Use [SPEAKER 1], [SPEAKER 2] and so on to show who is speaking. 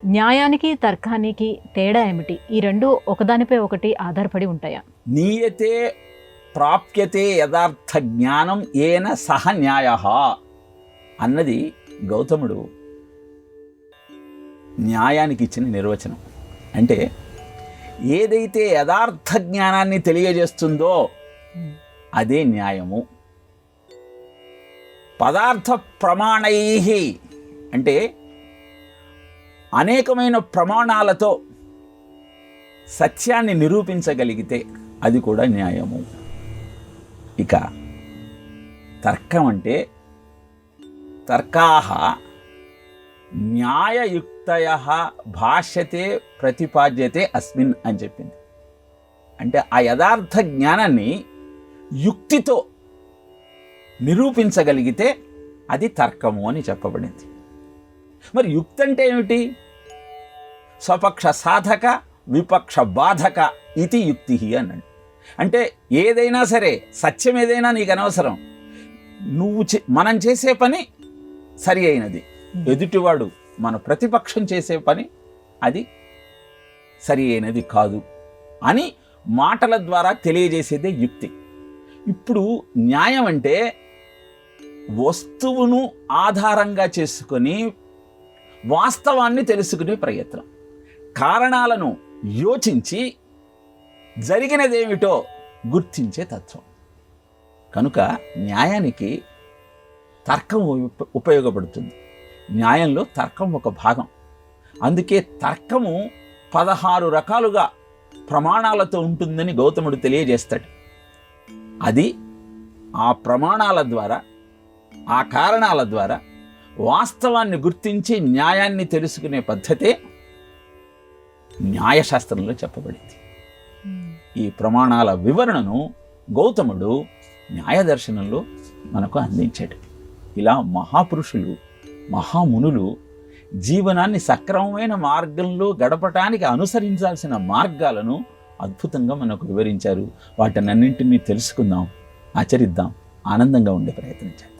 [SPEAKER 1] న్యాయానికి తర్కానికి తేడా ఏమిటి? ఈ రెండు ఒకదానిపై ఒకటి ఆధారపడి ఉంటాయా?
[SPEAKER 2] నీయతే ప్రాప్యతే యథార్థ జ్ఞానం ఏన సహ న్యాయ అన్నది గౌతముడు న్యాయానికి ఇచ్చిన నిర్వచనం. అంటే ఏదైతే యథార్థ జ్ఞానాన్ని తెలియజేస్తుందో అదే న్యాయము. పదార్థ ప్రమాణై అంటే అనేకమైన ప్రమాణాలతో సత్యాన్ని నిరూపించగలిగితే అది కూడా న్యాయము. ఇక తర్కం అంటే తర్కాహ న్యాయయుక్తయ భాష్యతే ప్రతిపాద్యతే అస్మిన్ అని చెప్పింది. అంటే ఆ యథార్థ జ్ఞానాన్ని యుక్తితో నిరూపించగలిగితే అది తర్కము అని చెప్పబడింది. మరి యుక్తి అంటే ఏమిటి? స్వపక్ష సాధక విపక్ష బాధక ఇది యుక్తి అన్నాడు. అంటే ఏదైనా సరే, సత్యం ఏదైనా నీకు అనవసరం, మనం చేసే పని సరి అయినది, ఎదుటివాడు మన ప్రతిపక్షం చేసే పని అది సరి అయినది కాదు అని మాటల ద్వారా తెలియజేసేదే యుక్తి. ఇప్పుడు న్యాయం అంటే వస్తువును ఆధారంగా చేసుకొని వాస్తవాన్ని తెలుసుకునే ప్రయత్నం, కారణాలను యోచించి జరిగినదేమిటో గుర్తించే తత్వం. కనుక న్యాయానికి తర్కం ఉపయోగపడుతుంది. న్యాయంలో తర్కం ఒక భాగం. అందుకే తర్కము 16 రకాలుగా ప్రమాణాలతో ఉంటుందని గౌతముడు తెలియజేస్తాడు. అది ఆ ప్రమాణాల ద్వారా, ఆ కారణాల ద్వారా వాస్తవాన్ని గుర్తించి న్యాయాన్ని తెలుసుకునే పద్ధతే న్యాయశాస్త్రంలో చెప్పబడింది. ఈ ప్రమాణాల వివరణను గౌతముడు న్యాయదర్శనంలో మనకు అందించాడు. ఇలా మహాపురుషులు, మహామునులు జీవనాన్ని సక్రమమైన మార్గంలో గడపటానికి అనుసరించాల్సిన మార్గాలను అద్భుతంగా మనకు వివరించారు. వాటినన్నింటినీ తెలుసుకుందాం, ఆచరిద్దాం, ఆనందంగా ఉండే ప్రయత్నం చేద్దాం.